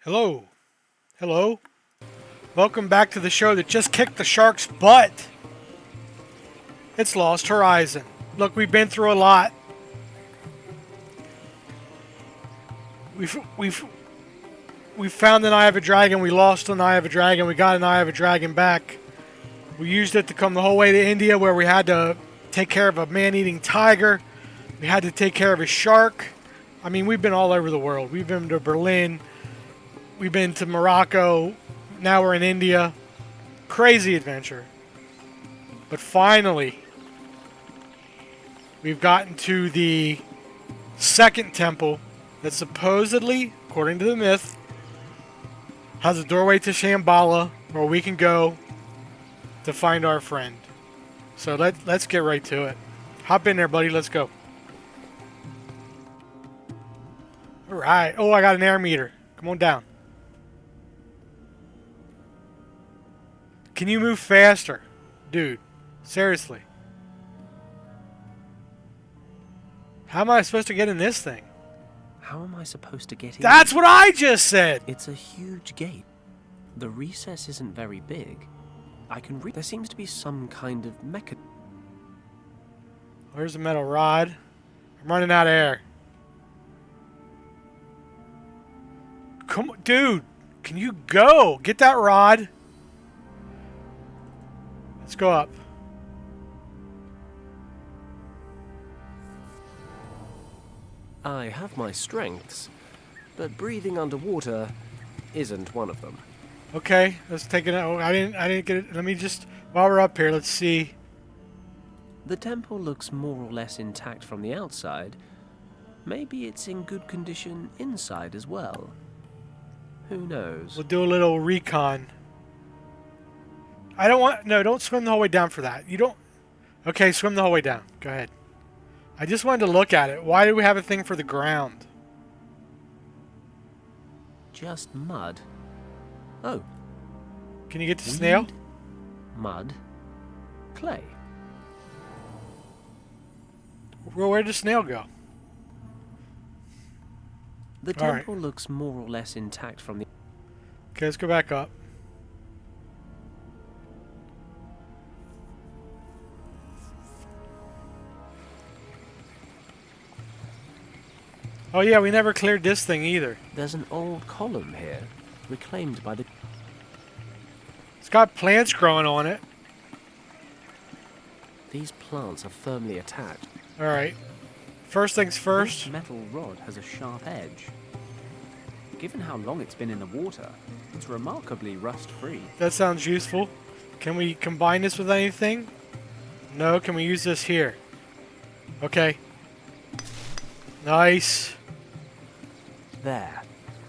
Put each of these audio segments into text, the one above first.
Hello. Hello. Welcome back to the show that just kicked the shark's butt. It's Lost Horizon. Look, we've been through a lot. We found an Eye of a Dragon. We lost an Eye of a Dragon. We got an Eye of a Dragon back. We used it to come the whole way to India, where we had to take care of a man-eating tiger. We had to take care of a shark. I mean, we've been all over the world. We've been to Berlin. We've been to Morocco. Now we're in India. Crazy adventure. But finally, we've gotten to the second temple that supposedly, according to the myth, has a doorway to Shambala where we can go to find our friend. So let's get right to it. Hop in there, buddy. Let's go. Alright. Oh, I got an air meter. Come on down. Can you move faster? Dude, seriously. How am I supposed to get in this thing? How am I supposed to get in? That's what I just said! It's a huge gate. The recess isn't very big. I can read. There seems to be some kind of mechanism. Where's the metal rod? I'm running out of air. Come on, dude! Can you go? Get that rod. Let's go up. I have my strengths, but breathing underwater isn't one of them. Okay, let's take it out. I didn't get it. Let me just, while we're up here, let's see. The temple looks more or less intact from the outside. Maybe it's in good condition inside as well. Who knows? We'll do a little recon. I don't want... No, don't swim the whole way down for that. You don't... Okay, swim the whole way down. Go ahead. I just wanted to look at it. Why do we have a thing for the ground? Just mud. Oh. Can you get the snail? Mud. Clay. Well, where'd the snail go? The temple looks more or less intact from the... Okay, let's go back up. Oh yeah, we never cleared this thing either. There's an old column here, reclaimed by the... It's got plants growing on it. These plants are firmly attached. Alright. First things first. This metal rod has a sharp edge. Given how long it's been in the water, it's remarkably rust-free. That sounds useful. Can we combine this with anything? No, can we use this here? Okay. Nice. There.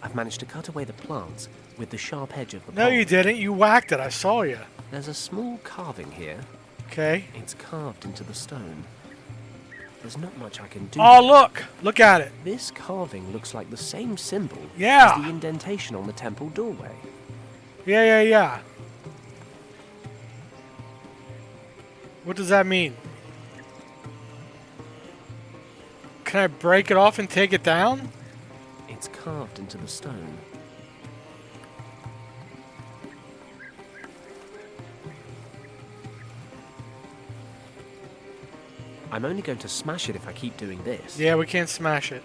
I've managed to cut away the plants with the sharp edge of the No, pole. you didn't. You whacked it. I saw you. There's a small carving here. Okay. It's carved into the stone. There's not much I can do. Oh, look! Look at it. This carving looks like the same symbol Yeah. as the indentation on the temple doorway. Yeah. What does that mean? Can I break it off and take it down? It's carved into the stone. I'm only going to smash it if I keep doing this. Yeah, we can't smash it.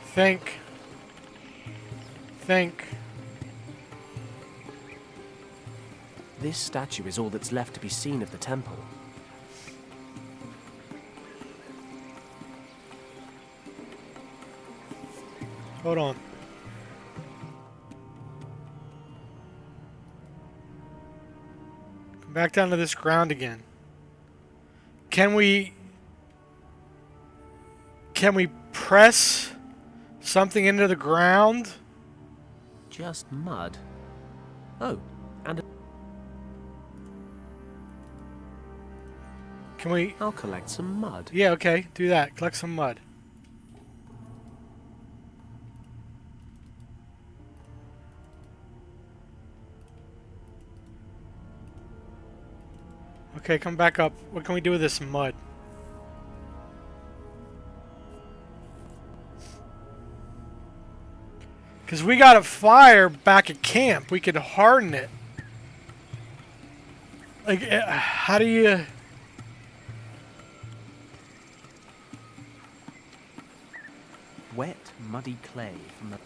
Think. This statue is all that's left to be seen of the temple. Hold on. Come back down to this ground again. Can we press something into the ground? Just mud. Oh, and Can we... I'll collect some mud. Yeah, okay. Do that. Collect some mud. Okay, come back up. What can we do with this mud? Because we got a fire back at camp. We could harden it. Like, how do you... Wet, muddy clay from the...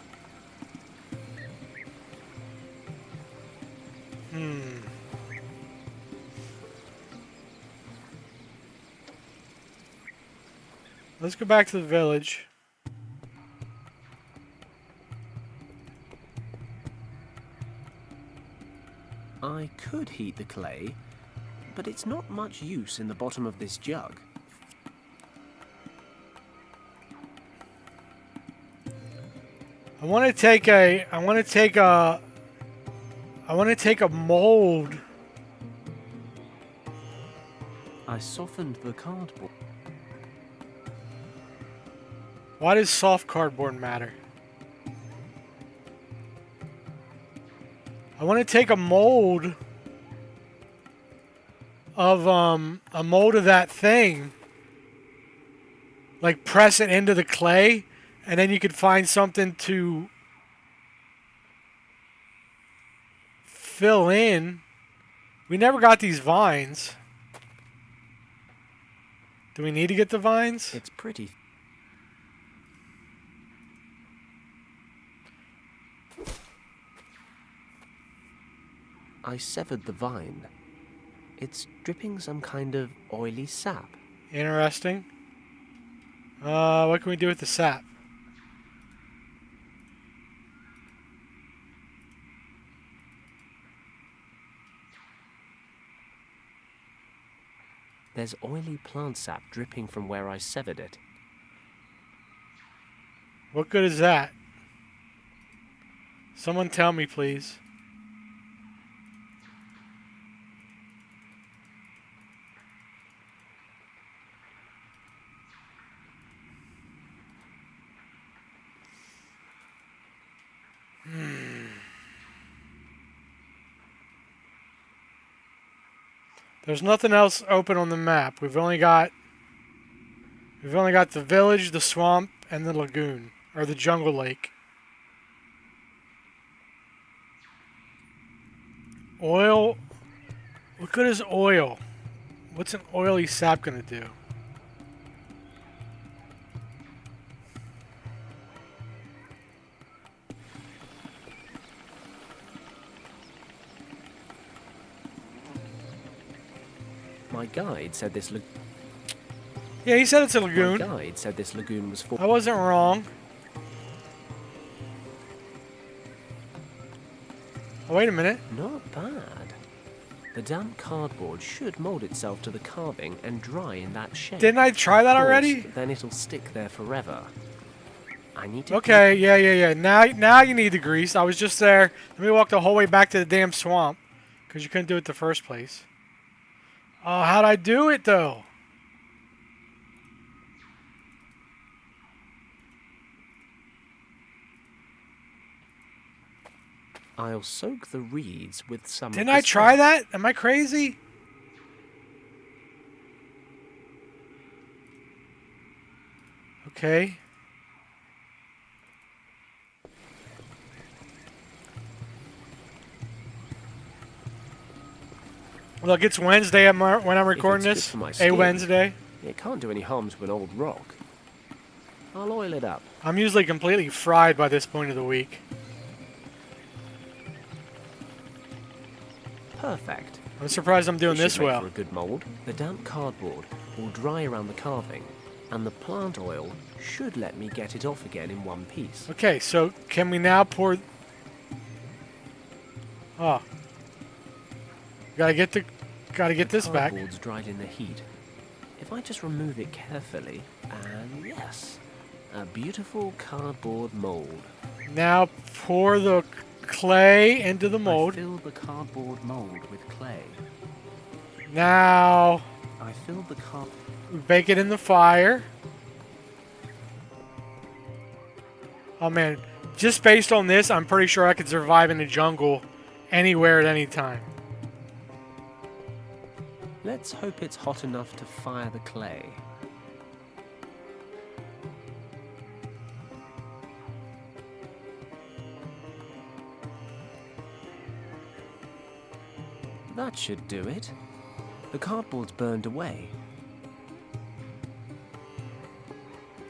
Let's go back to the village. I could heat the clay, but it's not much use in the bottom of this jug. I want to take a mold. I softened the cardboard. Why does soft cardboard matter? I want to take a mold of that thing. Like press it into the clay, and then you could find something to fill in. We never got these vines. Do we need to get the vines? It's pretty. I severed the vine. It's dripping some kind of oily sap. Interesting. What can we do with the sap? There's oily plant sap dripping from where I severed it. What good is that? Someone tell me, please. There's nothing else open on the map. We've only got the village, the swamp, and the lagoon, or the jungle lake. Oil. What good is oil? What's an oily sap gonna do? My guide said this Yeah, he said it's a lagoon. My guide said this lagoon was full. I wasn't wrong. Oh, wait a minute. Not bad. The damp cardboard should mold itself to the carving and dry in that shape. Didn't I try that already? Then it'll stick there forever. I need to. Okay, yeah. Now you need the grease. I was just there. Let me walk the whole way back to the damn swamp, because you couldn't do it the first place. Oh, how'd I do it though? I'll soak the reeds with some. Didn't I try that? Am I crazy? Okay. Look, it's Wednesday when I'm recording this. A Wednesday. It can't do any harm to an old rock. I'll oil it up. I'm usually completely fried by this point of the week. Perfect. I'm surprised I'm doing this well. For a good mold. The damp cardboard will dry around the carving, and the plant oil should let me get it off again in one piece. Okay, so can we now pour... Oh. Gotta get this back. The cardboard's dried in the heat. If I just remove it carefully, and yes, a beautiful cardboard mold. Now pour the clay into the mold. I fill the cardboard mold with clay. Now I filled the bake it in the fire. Oh man, just based on this, I'm pretty sure I could survive in the jungle anywhere at any time. Let's hope it's hot enough to fire the clay. That should do it. The cardboard's burned away.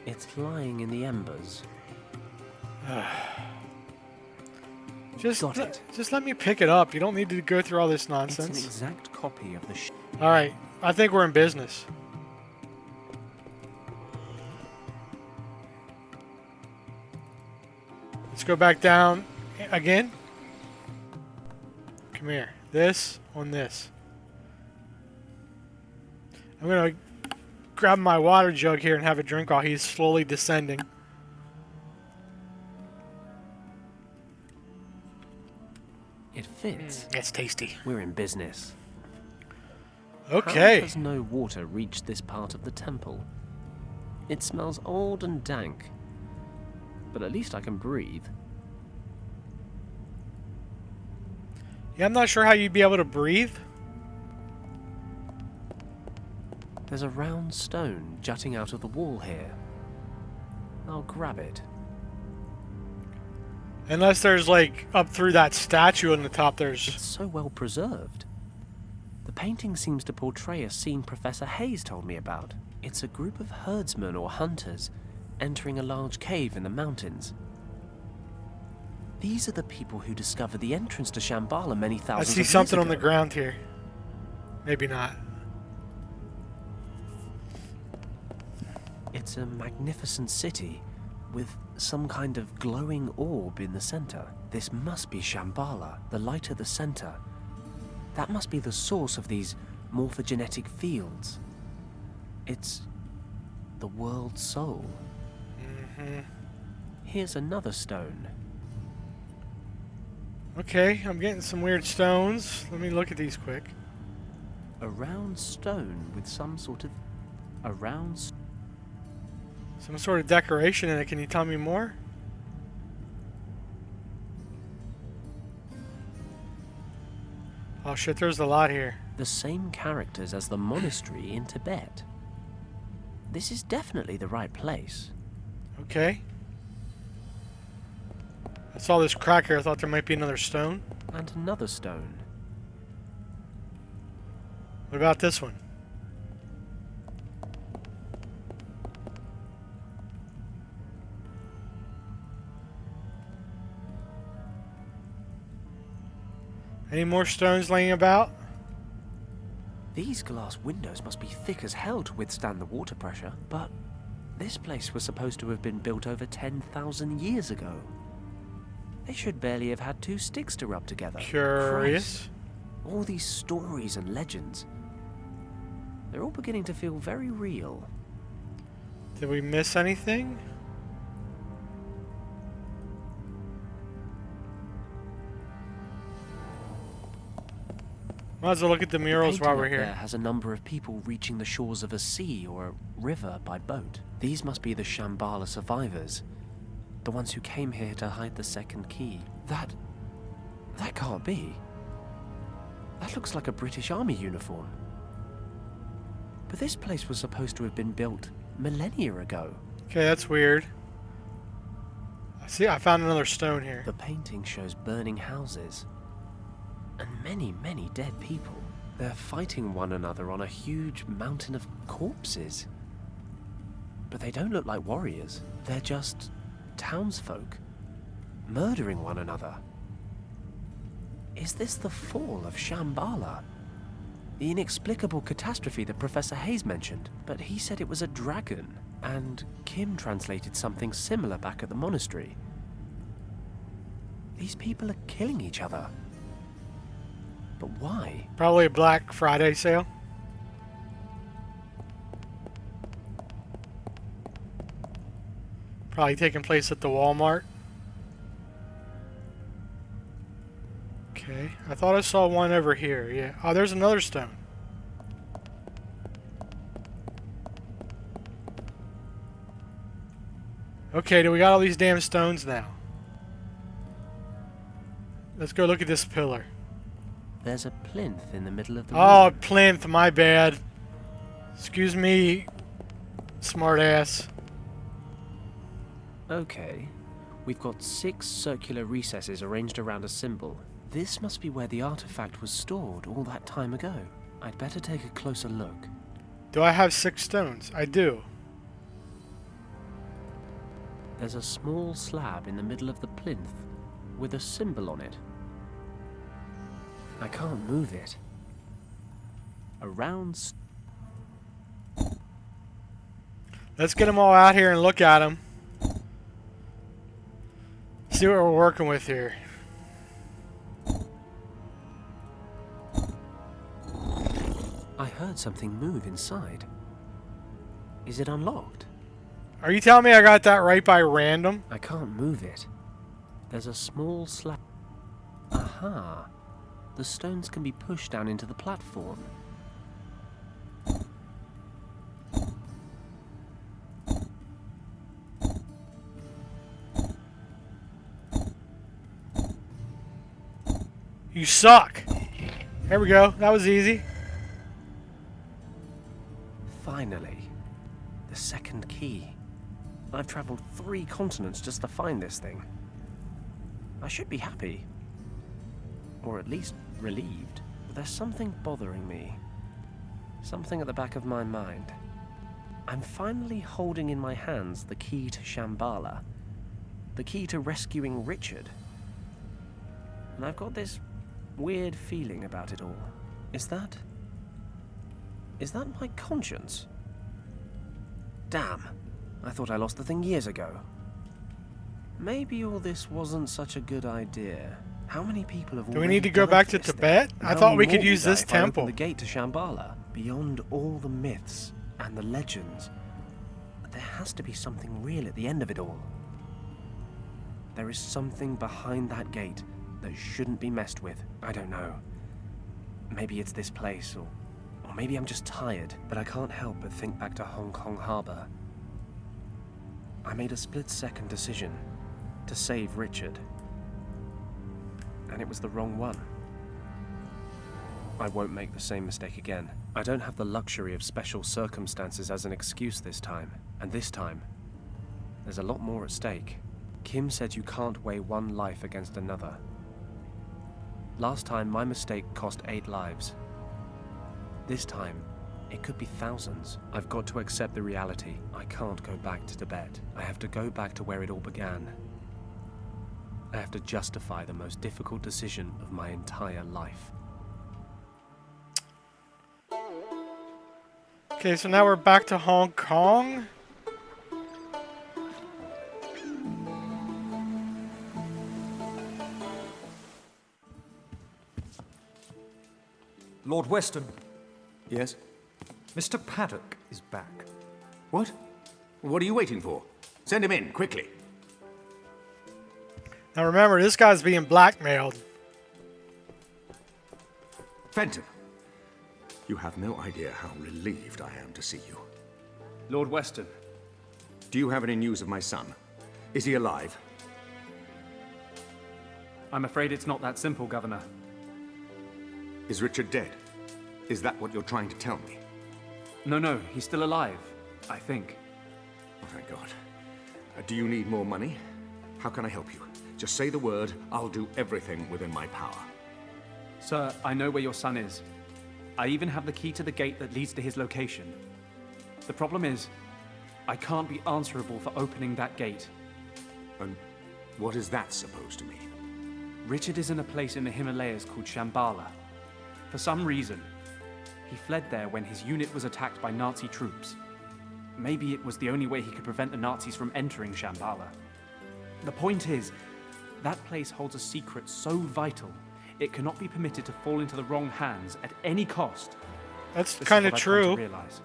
It's lying in the embers. Got it. Just let me pick it up. You don't need to go through all this It's nonsense. an exact copy of the All right, I think we're in business. Let's go back down again. Come here. This on this. I'm gonna grab my water jug here and have a drink while he's slowly descending. It fits. It's tasty. We're in business. Okay. How has no water reached this part of the temple? It smells old and dank. But at least I can breathe. Yeah, I'm not sure how you'd be able to breathe. There's a round stone jutting out of the wall here. I'll grab it. Unless there's like up through that statue on the top, there's... It's so well preserved. The painting seems to portray a scene Professor Hayes told me about. It's a group of herdsmen or hunters entering a large cave in the mountains. These are the people who discovered the entrance to Shambala many I thousands of see years something on ago. the ground here. Maybe not. It's a magnificent city with some kind of glowing orb in the center. This must be Shambala, the light at the center. That must be the source of these morphogenetic fields. It's the world's soul. Here's another stone. Okay, I'm getting some weird stones. Let me look at these quick. A round stone with some sort of... Some sort of decoration in it. Can you tell me more? Oh shit, there's a lot here. The same characters as the monastery in Tibet. This is definitely the right place. Okay. I saw this crack here. I thought there might be another stone. And another stone. What about this one? Any more stones laying about? These glass windows must be thick as hell to withstand the water pressure, but this place was supposed to have been built over 10,000 years ago. They should barely have had two sticks to rub together. Curious. Christ. All these stories and legends. They're all beginning to feel very real. Did we miss anything? Might as well look at the murals while we're There here. has a number of people reaching the shores of a sea or a river by boat. These must be the Shambhala survivors. The ones who came here to hide the second key. That can't be. That looks like a British Army uniform. But this place was supposed to have been built millennia ago. Okay, that's weird. See, I found another stone here. The painting shows burning houses. And many, many dead people. They're fighting one another on a huge mountain of corpses. But they don't look like warriors. They're just townsfolk, murdering one another. Is this the fall of Shambhala? The inexplicable catastrophe that Professor Hayes mentioned, but he said it was a dragon, and Kim translated something similar back at the monastery. These people are killing each other. But why? Probably a Black Friday sale. Probably taking place at the Walmart. Okay, I thought I saw one over here. Yeah. Oh, there's another stone. Okay, do we got all these damn stones now? Let's go look at this pillar. There's a plinth in the middle of the Oh, room. plinth, my bad. Excuse me, smart ass. Okay. We've got 6 circular recesses arranged around a symbol. This must be where the artifact was stored all that time ago. I'd better take a closer look. Do I have 6 stones? I do. There's a small slab in the middle of the plinth with a symbol on it. I can't move it. A round... Let's get them all out here and look at them. See what we're working with here. I heard something move inside. Is it unlocked? Are you telling me I got that right by random? I can't move it. There's a small slab. Aha! The stones can be pushed down into the platform. You suck. There we go. That was easy. Finally. The second key. I've traveled 3 continents just to find this thing. I should be happy. Or at least relieved. But there's something bothering me. Something at the back of my mind. I'm finally holding in my hands the key to Shambala. The key to rescuing Richard. And I've got this weird feeling about it all. Is that my conscience? Damn. I thought I lost the thing years ago. Maybe all this wasn't such a good idea. How many people have Do we need to go back to Tibet? I thought we could use this temple. The gate to Shambala. Beyond all the myths and the legends, there has to be something real at the end of it all. There is something behind that gate that shouldn't be messed with. I don't know. Maybe it's this place, or maybe I'm just tired, but I can't help but think back to Hong Kong Harbor. I made a split-second decision to save Richard. And it was the wrong one. I won't make the same mistake again. I don't have the luxury of special circumstances as an excuse this time. And this time, there's a lot more at stake. Kim said you can't weigh one life against another. Last time, my mistake cost 8 lives. This time, it could be thousands. I've got to accept the reality. I can't go back to Tibet. I have to go back to where it all began. I have to justify the most difficult decision of my entire life. Okay, so now we're back to Hong Kong. Lord Weston, Yes? Mr. Paddock is back. What? What are you waiting for? Send him in, quickly. Now remember, this guy's being blackmailed. Fenton, you have no idea how relieved I am to see you. Lord Weston, Do you have any news of my son? Is he alive? I'm afraid it's not that simple, Governor. Is Richard dead? Is that what you're trying to tell me? No, he's still alive, I think. Oh, thank God. Do you need more money? How can I help you? Just say the word, I'll do everything within my power. Sir, I know where your son is. I even have the key to the gate that leads to his location. The problem is, I can't be answerable for opening that gate. And what is that supposed to mean? Richard is in a place in the Himalayas called Shambala. For some reason, he fled there when his unit was attacked by Nazi troops. Maybe it was the only way he could prevent the Nazis from entering Shambala. The point is, that place holds a secret so vital, it cannot be permitted to fall into the wrong hands at any cost. That's This kind is of what I've come true. to realize.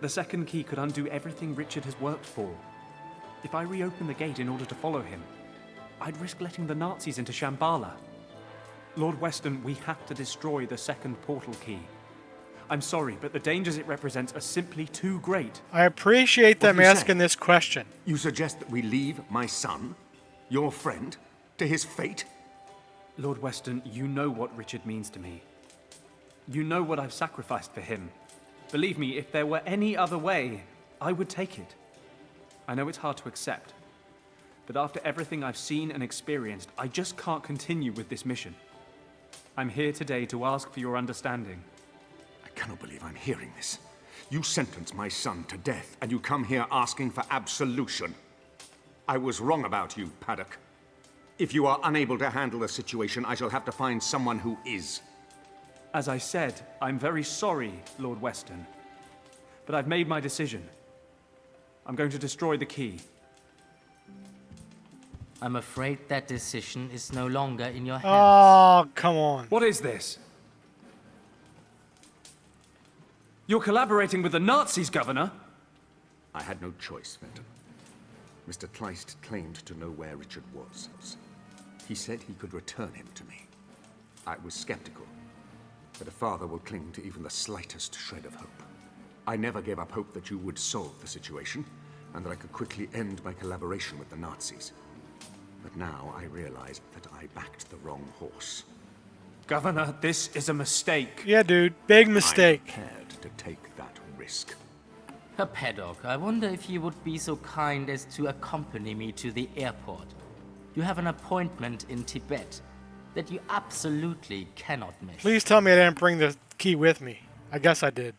The second key could undo everything Richard has worked for. If I reopen the gate in order to follow him, I'd risk letting the Nazis into Shambala. Lord Weston, we have to destroy the second portal key. I'm sorry, but the dangers it represents are simply too great. I appreciate them do you say? asking this question. You suggest that we leave my son, your friend, to his fate? Lord Weston, you know what Richard means to me. You know what I've sacrificed for him. Believe me, if there were any other way, I would take it. I know it's hard to accept, but after everything I've seen and experienced, I just can't continue with this mission. I'm here today to ask for your understanding. I cannot believe I'm hearing this. You sentenced my son to death, and you come here asking for absolution. I was wrong about you, Paddock. If you are unable to handle the situation, I shall have to find someone who is. As I said, I'm very sorry, Lord Weston. But I've made my decision. I'm going to destroy the key. I'm afraid that decision is no longer in your hands. Oh, come on. What is this? You're collaborating with the Nazis, Governor? I had no choice, Fenton. Mr. Kleist claimed to know where Richard was. He said he could return him to me. I was skeptical, but a father will cling to even the slightest shred of hope. I never gave up hope that you would solve the situation, and that I could quickly end my collaboration with the Nazis. But now I realize that I backed the wrong horse. Governor, this is a mistake. Yeah, dude. Big mistake. I'm prepared to take that risk. Paddock, I wonder if you would be so kind as to accompany me to the airport. You have an appointment in Tibet that you absolutely cannot miss. Please tell me I didn't bring the key with me. I guess I did.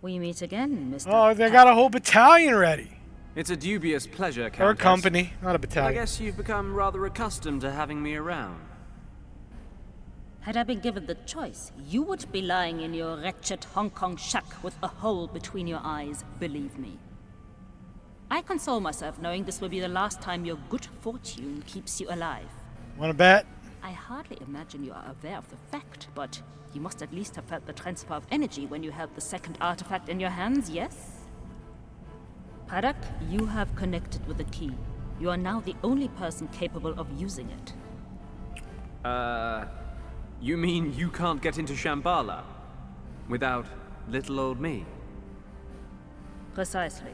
We meet again, Mr. Oh, they got a whole battalion ready. It's a dubious pleasure, Countess. Or a company, not a I battalion. guess you've become rather accustomed to having me around. Had I been given the choice, you would be lying in your wretched Hong Kong shack with a hole between your eyes, believe me. I console myself knowing this will be the last time your good fortune keeps you alive. Want to bet? I hardly imagine you are aware of the fact, but you must at least have felt the transfer of energy when you held the second artifact in your hands, yes? Paddock, you have connected with the key. You are now the only person capable of using it. You mean you can't get into Shambala without little old me? Precisely.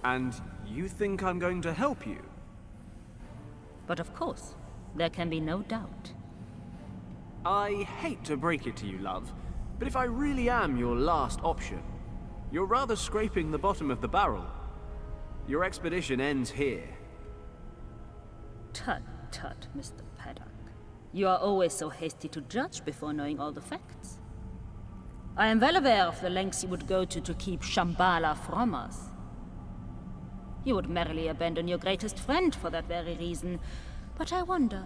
And you think I'm going to help you? But of course, there can be no doubt. I hate to break it to you, love, but if I really am your last option, you're rather scraping the bottom of the barrel. Your expedition ends here. Tut, tut, Mr. Paddock. You are always so hasty to judge before knowing all the facts. I am well aware of the lengths you would go to keep Shambala from us. You would merrily abandon your greatest friend for that very reason. But I wonder,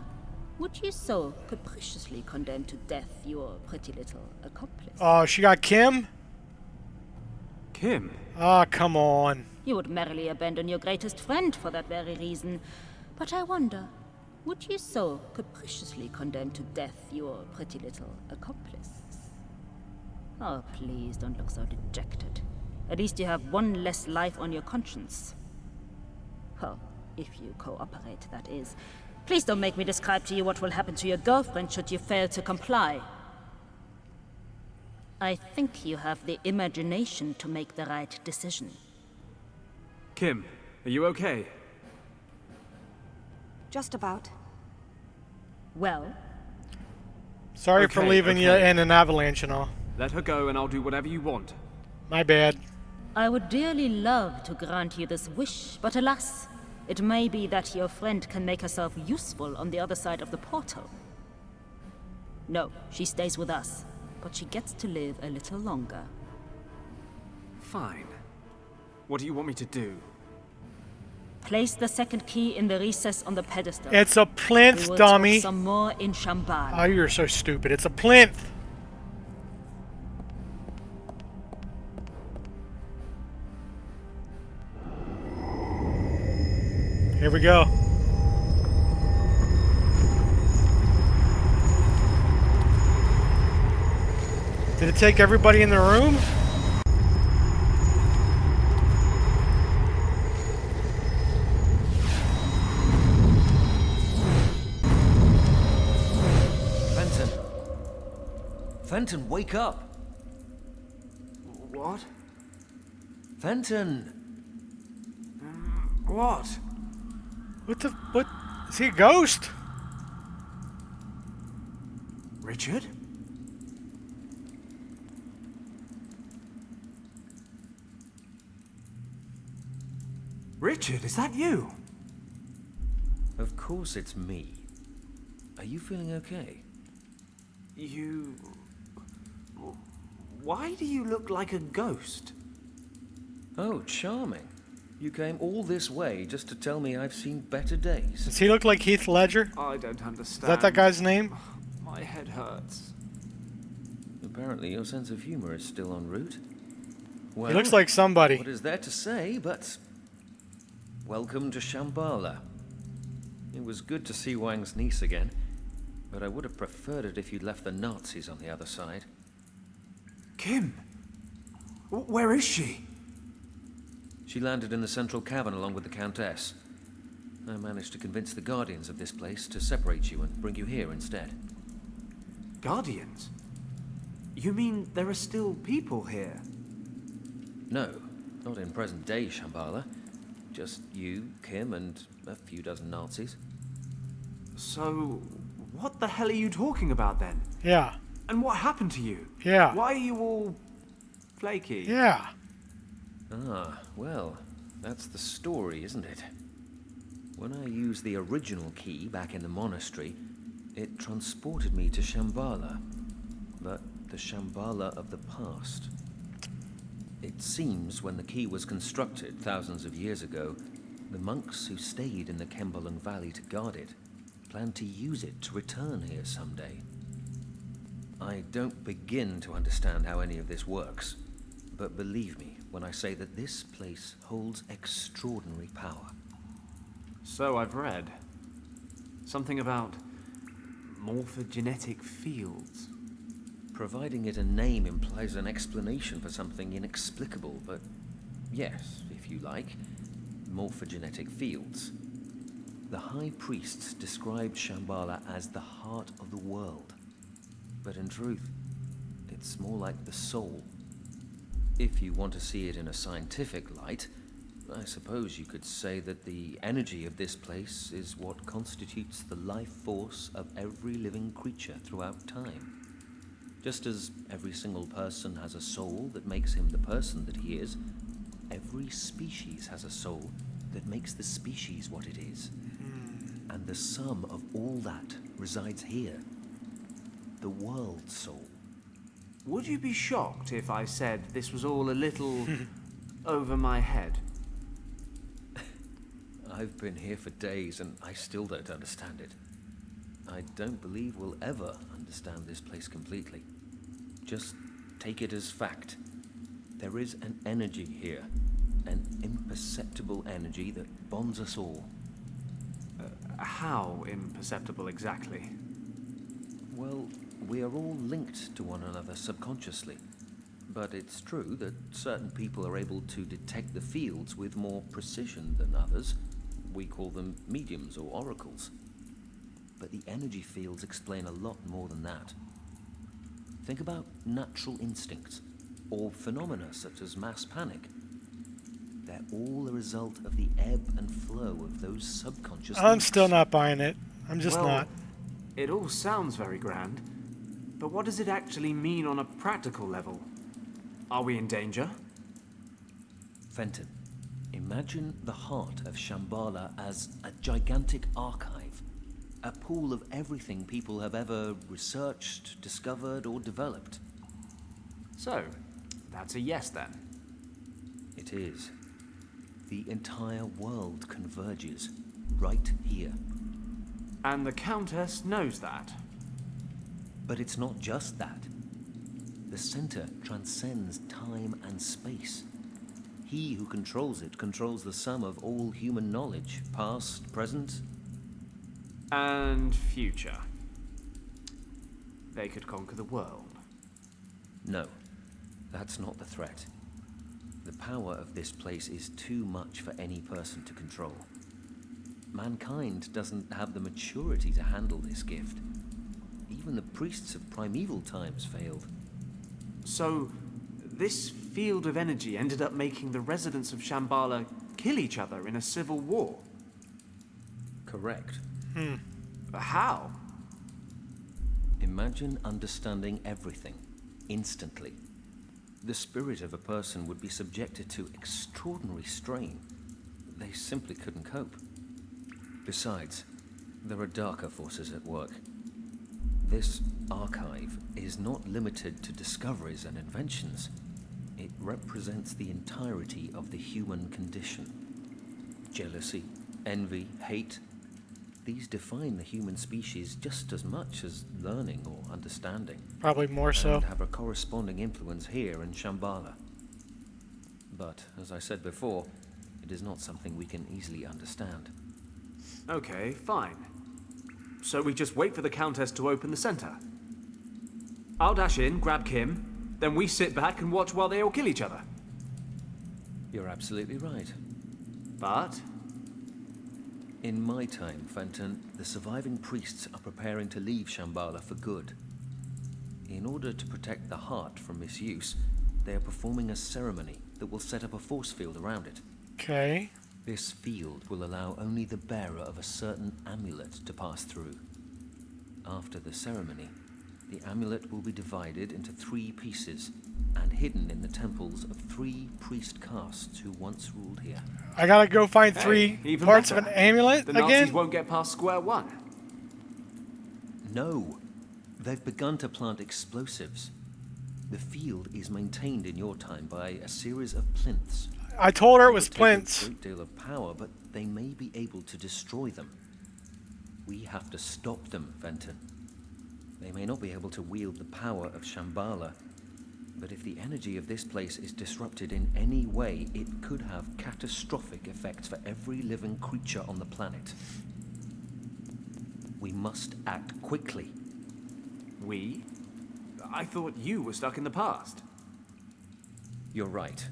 would you so capriciously condemn to death your pretty little accomplice? Oh, she got Kim? Kim? Ah, come on. You would merrily abandon your greatest friend for that very reason. But I wonder, would you so capriciously condemn to death your pretty little accomplice? Oh, please don't look so dejected. At least you have one less life on your conscience. Well, if you cooperate, that is. Please don't make me describe to you what will happen to your girlfriend should you fail to comply. I think you have the imagination to make the right decision. Kim, are you okay? Just about. Well, Sorry for Okay, leaving you okay. in an avalanche and all. Let her go and I'll do whatever you want. My bad. I would dearly love to grant you this wish, but alas, it may be that your friend can make herself useful on the other side of the portal. No, she stays with us, but she gets to live a little longer. Fine. What do you want me to do? Place the second key in the recess on the pedestal. It's a We plinth, will dummy. talk some more in Shambhala. Oh, you're so stupid. It's a plinth. Here we go. Did it take everybody in the room? Fenton. Fenton, wake up. What? Fenton. What? What? Is he a ghost? Richard? Richard, is that you? Of course it's me. Are you feeling okay? You... Why do you look like a ghost? Oh, charming. You came all this way just to tell me I've seen better days. Does he look like Heath Ledger? I don't Is understand. that guy's name? My head hurts. Apparently your sense of humor is still en route. Well, He looks like somebody. what is there to say but... Welcome to Shambala. It was good to see Wang's niece again, but I would have preferred it if you'd left the Nazis on the other side. Kim! Where is she? She landed in the central cavern along with the Countess. I managed to convince the guardians of this place to separate you and bring you here instead. Guardians? You mean there are still people here? No, not in present-day Shambhala. Just you, Kim, and a few dozen Nazis. So, what the hell are you talking about then? Yeah. And what happened to you? Yeah. Why are you all flaky? Yeah. Ah, well, that's the story, isn't it? When I used the original key back in the monastery, it transported me to Shambhala, but the Shambhala of the past. It seems when the key was constructed thousands of years ago, the monks who stayed in the Kembalang Valley to guard it planned to use it to return here someday. I don't begin to understand how any of this works, but believe me when I say that this place holds extraordinary power. So I've read. Something about morphogenetic fields. Providing it a name implies an explanation for something inexplicable, but yes, if you like, morphogenetic fields. The high priests described Shambhala as the heart of the world, but in truth, it's more like the soul. If you want to see it in a scientific light, I suppose you could say that the energy of this place is what constitutes the life force of every living creature throughout time. Just as every single person has a soul that makes him the person that he is, every species has a soul that makes the species what it is. And the sum of all that resides here, the world soul. Would you be shocked if I said this was all a little over my head? I've been here for days and I still don't understand it. I don't believe we'll ever understand this place completely. Just take it as fact. There is an energy here, an imperceptible energy that bonds us all. How imperceptible exactly? Well, we are all linked to one another subconsciously. But it's true that certain people are able to detect the fields with more precision than others. We call them mediums or oracles. But the energy fields explain a lot more than that. Think about natural instincts, or phenomena such as mass panic. They're all a result of the ebb and flow of those subconscious I'm links. still not buying it. I'm just Well, not. It all sounds very grand, but what does it actually mean on a practical level? Are we in danger? Fenton, imagine the heart of Shambhala as a gigantic archive, a pool of everything people have ever researched, discovered, or developed. So, that's a yes then. It is. The entire world converges right here. And the Countess knows that. But it's not just that. The center transcends time and space. He who controls it controls the sum of all human knowledge, past, present. And future. They could conquer the world. No, that's not the threat. The power of this place is too much for any person to control. Mankind doesn't have the maturity to handle this gift. Even the priests of primeval times failed. So, this field of energy ended up making the residents of Shambhala kill each other in a civil war. Correct. How? Imagine understanding everything, instantly. The spirit of a person would be subjected to extraordinary strain. They simply couldn't cope. Besides, There are darker forces at work. This archive is not limited to discoveries and inventions. It represents the entirety of the human condition. Jealousy, envy, hate, these define the human species just as much as learning or understanding. Probably more so. And have a corresponding influence here in Shambala. But, as I said before, it is not something we can easily understand. Okay, fine. So we just wait for the Countess to open the center. I'll dash in, grab Kim, then we sit back and watch while they all kill each other. You're absolutely right. But in my time, Fenton, the surviving priests are preparing to leave Shambhala for good. In order to protect the heart from misuse, they are performing a ceremony that will set up a force field around it. Okay. This field will allow only the bearer of a certain amulet to pass through. After the ceremony, the amulet will be divided into 3 pieces and hidden in the temples of 3 priest castes who once ruled here. I gotta go find Hey, 3 even parts better. of an amulet the Nazis again? won't get past square one. No, they've begun to plant explosives. The field is maintained in your time by a series of plinths. I told her it was It will take plinths. a great deal of power, but they may be able to destroy them. We have to stop them, Fenton. They may not be able to wield the power of Shambhala, but if the energy of this place is disrupted in any way, it could have catastrophic effects for every living creature on the planet. We must act quickly. We? I thought you were stuck in the past. You're right.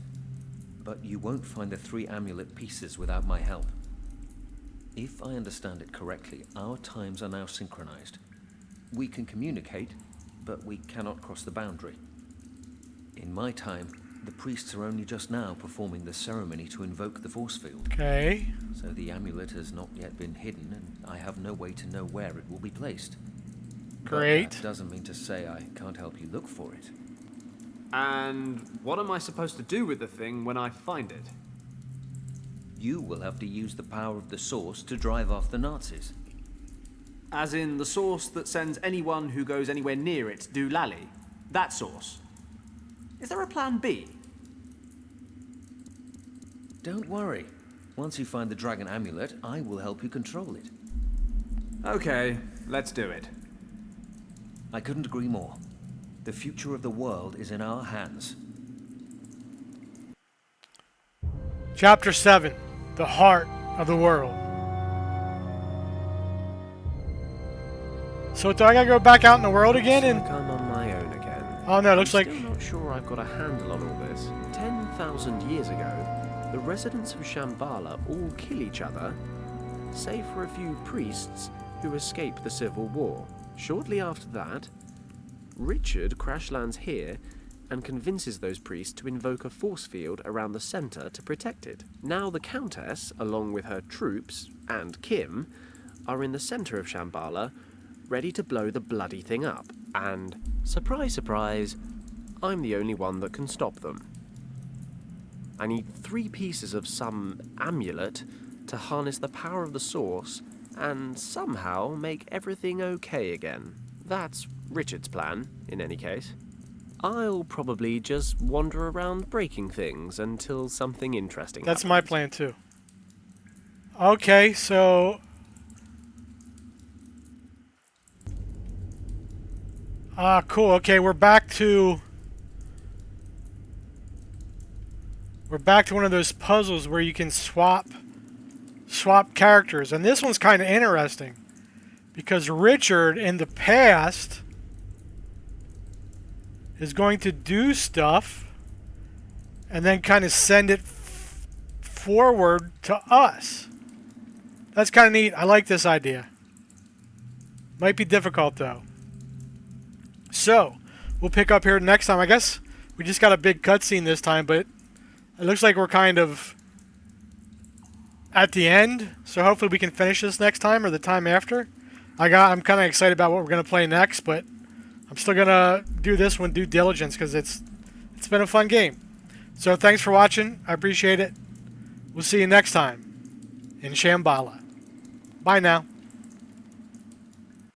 But you won't find the 3 amulet pieces without my help. If I understand it correctly, our times are now synchronized. We can communicate, but we cannot cross the boundary. In my time, the priests are only just now performing the ceremony to invoke the force field. Okay. So the amulet has not yet been hidden, and I have no way to know where it will be placed. Great. But that doesn't mean to say I can't help you look for it. And what am I supposed to do with the thing when I find it? You will have to use the power of the source to drive off the Nazis. As in the source that sends anyone who goes anywhere near it do lally? That source? Is there a plan B? Don't worry. Once you find the dragon amulet, I will help you control it. Okay, let's do it. I couldn't agree more. The future of the world is in our hands. Chapter 7. The Heart of the World. So do I gotta go back out in the world again and... Looks like I'm on my own again. Oh no, it looks like... I'm still not sure I've got a handle on all this. 10,000 years ago, the residents of Shambhala all kill each other, save for a few priests who escape the civil war. Shortly after that, Richard crash lands here and convinces those priests to invoke a force field around the center to protect it. Now the Countess, along with her troops, and Kim, are in the center of Shambhala, ready to blow the bloody thing up. And, surprise, surprise, I'm the only one that can stop them. I need 3 pieces of some amulet to harness the power of the source and somehow make everything okay again. That's Richard's plan, in any case. I'll probably just wander around breaking things until something interesting That's happens. my plan too. Okay, so... cool. Okay, we're back to one of those puzzles where you can swap characters. And this one's kind of interesting because Richard in the past is going to do stuff and then kind of send it forward to us. That's kind of neat. I like this idea. Might be difficult though. So, we'll pick up here next time. I guess we just got a big cutscene this time, but it looks like we're kind of at the end. So hopefully we can finish this next time or the time after. I'm kind of excited about what we're going to play next, but I'm still going to do this one due diligence because it's been a fun game. So thanks for watching. I appreciate it. We'll see you next time in Shambhala. Bye now.